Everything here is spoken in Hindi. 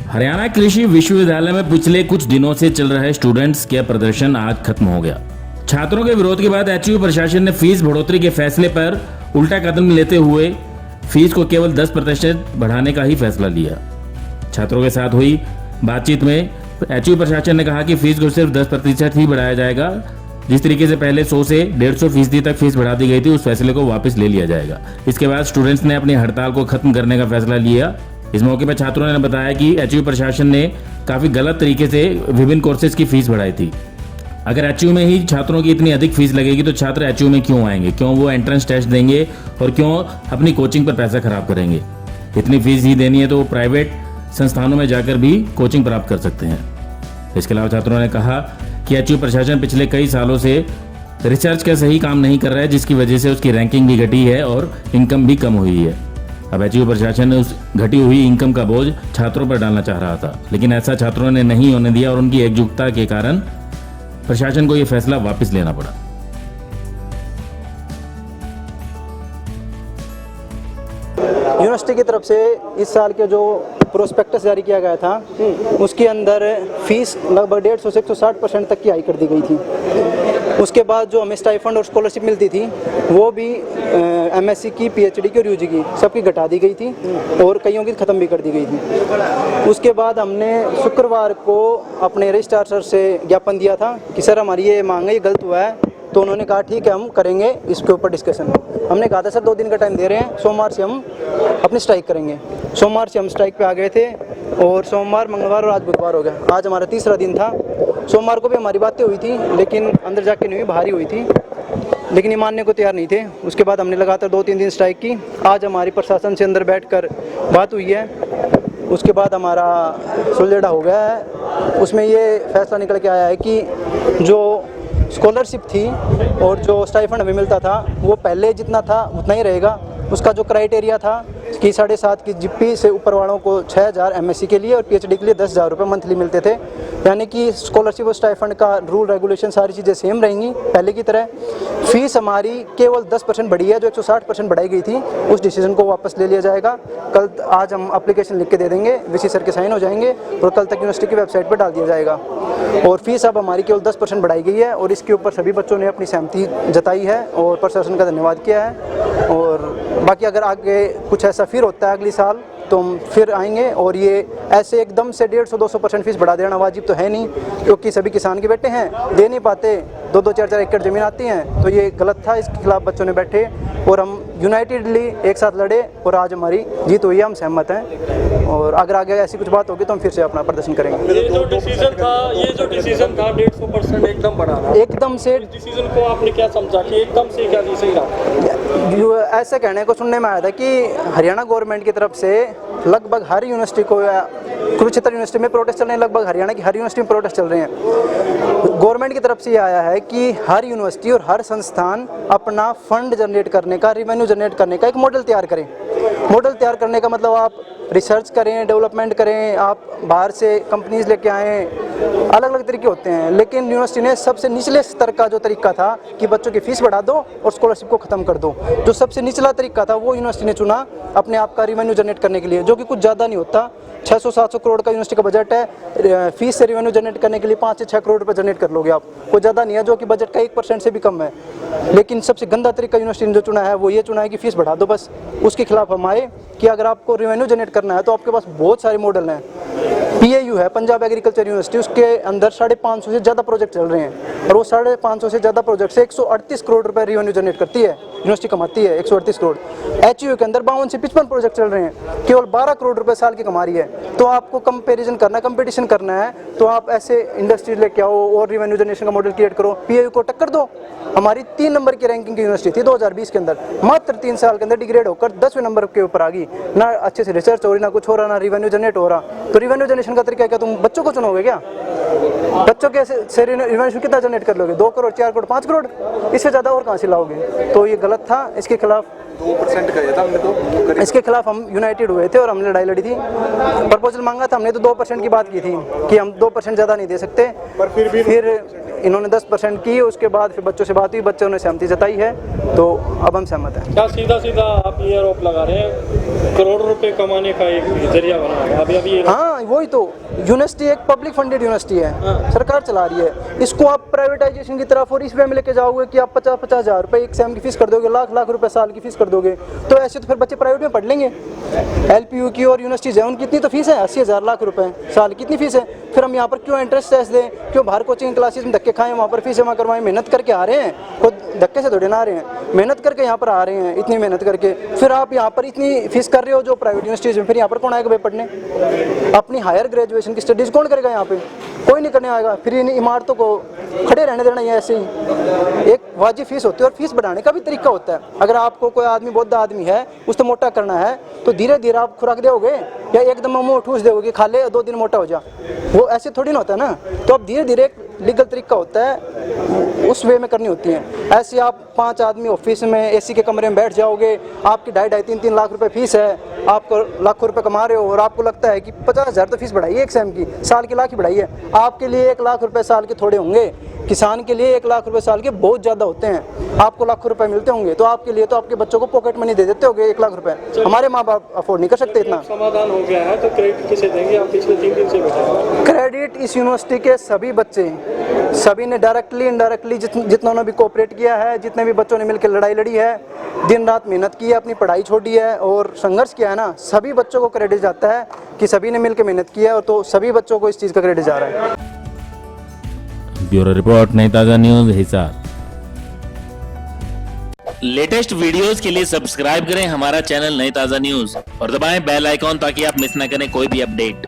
हरियाणा कृषि विश्वविद्यालय में पिछले कुछ दिनों से चल रहे स्टूडेंट्स के प्रदर्शन आज खत्म हो गया। छात्रों के विरोध के बाद एचयू प्रशासन ने फीस बढ़ोतरी के फैसले पर उल्टा कदम लेते हुए फीस को केवल 10% बढ़ाने का ही फैसला लिया। छात्रों के साथ हुई बातचीत में एचयू प्रशासन ने कहा कि फीस को सिर्फ 10% ही बढ़ाया जाएगा। जिस तरीके से पहले 100 से 150% तक फीस बढ़ा दी गई थी, उस फैसले को वापस ले लिया जाएगा। इसके बाद स्टूडेंट्स ने अपनी हड़ताल को खत्म करने का फैसला लिया। इस मौके पर छात्रों ने बताया कि एचयू प्रशासन ने काफी गलत तरीके से विभिन्न कोर्सेज की फीस बढ़ाई थी। अगर एचयू में ही छात्रों की इतनी अधिक फीस लगेगी तो छात्र एचयू में क्यों आएंगे, क्यों वो एंट्रेंस टेस्ट देंगे और क्यों अपनी कोचिंग पर पैसा खराब करेंगे। इतनी फीस ही देनी है तो प्राइवेट संस्थानों में जाकर भी कोचिंग प्राप्त कर सकते हैं। इसके अलावा छात्रों ने कहा कि एचयू प्रशासन पिछले कई सालों से रिसर्च का सही काम नहीं कर रहा है, जिसकी वजह से उसकी रैंकिंग भी घटी है और इनकम भी कम हुई है। अब एचयू प्रशासन ने उस घटी हुई इनकम का बोझ छात्रों पर डालना चाह रहा था, लेकिन ऐसा छात्रों ने नहीं होने दिया और उनकी एकजुटता के कारण प्रशासन को यह फैसला वापस लेना पड़ा। यूनिवर्सिटी की तरफ से इस साल के जो प्रोस्पेक्टस जारी किया गया था उसके अंदर फीस लगभग 150 से 160% तक की हाई कर दी गई थी। उसके बाद जो हमें स्टाइफंड और स्कॉलरशिप मिलती थी वो भी एमएससी की, पीएचडी की और यूजी की सबकी घटा दी गई थी और कईयों की ख़त्म भी कर दी गई थी। उसके बाद हमने शुक्रवार को अपने रजिस्ट्रार सर से ज्ञापन दिया था कि सर हमारी ये मांग है, ये गलत हुआ है। तो उन्होंने कहा ठीक है हम करेंगे इसके ऊपर डिस्कशन। हमने कहा था सर 2 दिन का टाइम दे रहे हैं, सोमवार से हम अपनी स्ट्राइक करेंगे। सोमवार से हम स्ट्राइक पे आ गए थे और सोमवार, मंगलवार और आज बुधवार हो गया। आज हमारा तीसरा दिन था। सोमवार को भी हमारी बातें हुई थी लेकिन अंदर जाके नहीं हुई, बाहर ही हुई थी, लेकिन ये मानने को तैयार नहीं थे। उसके बाद हमने लगातार 2-3 दिन स्ट्राइक की। आज हमारी प्रशासन से अंदर बैठकर बात हुई है। उसके बाद हमारा सुलझड़ा हो गया है। उसमें ये फैसला निकल के आया है कि जो स्कॉलरशिप थी और जो स्टाइफंड हमें मिलता था वो पहले जितना था उतना ही रहेगा। उसका जो क्राइटेरिया था कि 7.5 की जीपी से ऊपर वालों को 6,000 एमएससी के लिए और पीएचडी के लिए 10,000 रुपये मंथली मिलते थे। यानी कि स्कॉलरशिप और स्टाइफंड का रूल रेगुलेशन सारी चीज़ें सेम रहेंगी पहले की तरह। फीस हमारी केवल 10% बढ़ी है, जो 160% बढ़ाई गई थी उस डिसीजन को वापस ले लिया जाएगा। आज हम एप्लीकेशन लिख के दे देंगे, वीसी सर के साइन हो जाएंगे और कल तक यूनिवर्सिटी की वेबसाइट पर डाल दिया जाएगा। और फीस अब हमारी केवल 10% बढ़ाई गई है और इसके ऊपर सभी बच्चों ने अपनी सहमति जताई है और प्रशासन का धन्यवाद किया है। और बाकी अगर आगे कुछ ऐसा फिर होता है अगली साल तो हम फिर आएंगे। और ये ऐसे एकदम से 150-200% फीस बढ़ा देना वाजिब तो है नहीं, क्योंकि सभी किसान के बेटे हैं, दे नहीं पाते। 2-2, 4-4 एकड़ ज़मीन आती हैं, तो ये गलत था। इसके खिलाफ बच्चों ने बैठे और हम यूनाइटेडली एक साथ लड़े और आज हमारी जीत हुई है। हम सहमत हैं और अगर आगे ऐसी कुछ बात होगी तो हम फिर से अपना प्रदर्शन करेंगे। ये जो डिसीजन था 150% एकदम बढ़ाना, एकदम से डिसीजन को आपने क्या समझा कि एकदम से क्या सही रहा? ऐसे कहने को सुनने में आया था कि हरियाणा गवर्नमेंट की तरफ से लगभग हर यूनिवर्सिटी को, कुरुक्षेत्र यूनिवर्सिटी में प्रोटेस्ट चल रहे हैं, लगभग हरियाणा की हर यूनिवर्सिटी में प्रोटेस्ट चल रहे हैं। गवर्नमेंट की तरफ से ये आया है कि हर यूनिवर्सिटी और हर संस्थान अपना फंड जनरेट करने का, रेवेन्यू जनरेट करने का एक मॉडल तैयार करें। मॉडल तैयार करने का मतलब आप रिसर्च करें, डेवलपमेंट करें, आप बाहर से कंपनीज लेके आएँ, अलग अलग तरीके होते हैं। लेकिन यूनिवर्सिटी ने सबसे निचले स्तर का जो तरीका था कि बच्चों की फीस बढ़ा दो और स्कॉलरशिप को ख़त्म कर दो, जो सबसे निचला तरीका था वो यूनिवर्सिटी ने चुना अपने आप का रेवेन्यू जनरेट करने के लिए, जो कि कुछ ज़्यादा नहीं होता। 600-700 करोड़ का यूनिवर्सिटी का बजट है। फीस से रेवेन्यू जनरेट करने के लिए 5 से 6 करोड़ रुपये जनरेट कर लोगे आप, कोई ज़्यादा नहीं है, जो कि बजट का 1% से भी कम है। लेकिन सबसे गंदा तरीका यूनिवर्सिटी ने जो चुना है वो ये चुना है कि फीस बढ़ा दो बस। उसके खिलाफ हम आए कि अगर आपको रेवेन्यू जनरेट करना है तो आपके पास बहुत सारे मॉडल हैं। PAU है, पंजाब एग्रीकल्चर यूनिवर्सिटी, उसके अंदर 550 से ज़्यादा प्रोजेक्ट चल रहे हैं और वो 550 से ज़्यादा प्रोजेक्ट से 138 करोड़ रुपए रेवेन्यू जनरेट करती है, यूनिवर्सिटी कमाती है 138 करोड़। HU के अंदर 52 से 55 प्रोजेक्ट चल रहे हैं, केवल 12 करोड़ रुपए साल की कमा रही है। तो आपको कंपैरिजन करना, कंपटीशन करना है तो आप ऐसे इंडस्ट्रीज लेके आओ और रेवेन्यू जनरेशन का मॉडल क्रिएट करो। PAU को टक्कर दो। हमारी 3 नंबर की रैंकिंग की यूनिवर्सिटी थी 2020 के अंदर, मात्र 3 साल के अंदर डिग्रेड होकर 10वें नंबर के ऊपर आ गई। ना अच्छे से रिसर्च हो रही, ना कुछ हो रहा, ना रेवेन्यू जनरेट हो रहा। तो रेवेन्यू जनरेशन का तरीका क्या, तुम बच्चों को चुनोगे क्या? बच्चों के से रेवेन्यू कितना जनरेट कर लोगे? 2 करोड़, 4 करोड़, 5 करोड़, इससे ज़्यादा और कहाँ से लाओगे? तो ये गलत था। इसके खिलाफ 2% का था हमने तो, इसके खिलाफ हम यूनाइटेड हुए थे और हमने लड़ाई लड़ी थी। प्रपोजल मांगा था हमने तो 2% की बात की थी कि हम 2% ज़्यादा नहीं दे सकते, पर फिर इन्होंने 10% की। उसके बाद फिर बच्चों से बात हुई, बच्चों ने सहमति जताई है, तो अब हम सहमत हैं। क्या सीधा सीधा आप ये आरोप लगा रहे हैं करोड़ों रुपए कमाने का एक जरिया बना है? अभी हाँ, वही तो यूनिवर्सिटी एक पब्लिक फंडेड यूनिवर्सिटी है, सरकार चला रही है। इसको आप प्राइवेटाइजेशन की तरफ और इस वे में लेके जाओगे कि आप 50-50 हज़ार रुपये एक सेम की फीस कर दोगे, लाख रुपए साल की फीस कर दोगे, तो ऐसे तो फिर बच्चे प्राइवेट में पढ़ लेंगे। LPU की और यूनिवर्सिटीज़ है उनकी इतनी तो फीस है 80,000 लाख रुपए साल, कितनी फीस है। फिर हम यहाँ पर क्यों इंटरेस्ट टेस्ट दें, क्यों बाहर कोचिंग क्लासेस में धक्के खाएं, वहाँ पर फीस जमा करवाएं, मेहनत करके आ रहे हैं, खुद धक्के से थोड़े ना आ रहे हैं, मेहनत करके यहाँ पर आ रहे हैं, इतनी मेहनत करके फिर आप यहाँ पर इतनी फीस कर रहे हो जो प्राइवेट यूनिवर्सिटीज़ में, फिर यहाँ पर कौन आएगा भाई पढ़ने? अपनी हायर ग्रेजुएशन की स्टडीज़ कौन करेगा यहाँ पे? कोई नहीं करने आएगा। फिर इन इमारतों को खड़े रहने देना ये ऐसे ही। एक वाजिब फीस होती है और फीस बढ़ाने का भी तरीका होता है। अगर आपको कोई आदमी बौद्ध आदमी है उसको मोटा करना है तो धीरे धीरे आप खुराक दोगे या एकदम मुँह ठूस दोगे कि खा ले 2 दिन मोटा हो जा, वो ऐसे थोड़ी ना होता है ना। तो अब धीरे धीरे एक लीगल तरीका होता है, उस वे में करनी होती है। ऐसे आप 5 आदमी ऑफिस में AC के कमरे में बैठ जाओगे, आपकी 2.5-3 लाख रुपए फीस है, आपको लाखों रुपए कमा रहे हो और आपको लगता है कि 50,000 तो फीस बढ़ाई है एक सेम की, साल की लाख ही बढ़ाई है। आपके लिए 1 लाख रुपए साल के थोड़े होंगे, किसान के लिए 1 लाख रुपए साल के बहुत ज़्यादा होते हैं। आपको लाखों रुपए मिलते होंगे तो आपके लिए तो आपके बच्चों को पॉकेट मनी दे देते होंगे 1 लाख रुपए। हमारे माँ बाप अफोर्ड नहीं कर सकते इतना। समाधान हो गया है तो क्रेडिट किसे देंगे? आप पिछले 3 दिन से बैठे हैं। क्रेडिट इस यूनिवर्सिटी के सभी बच्चे, सभी ने डायरेक्टली इनडायरेक्टली जितनों ने भी कोऑपरेट किया है, जितने भी बच्चों ने मिलकर लड़ाई लड़ी है, दिन रात मेहनत की है, अपनी पढ़ाई छोड़ी है और संघर्ष किया है ना, सभी बच्चों को क्रेडिट जाता है कि सभी ने मिलकर मेहनत की है और तो सभी बच्चों को इस चीज़ का क्रेडिट जा रहा है। ब्यूरो रिपोर्ट नई ताज़ा न्यूज़ हिसार। लेटेस्ट वीडियोस के लिए सब्सक्राइब करें हमारा चैनल नई ताज़ा न्यूज़ और दबाएं बेल आइकॉन ताकि आप मिस ना करें कोई भी अपडेट।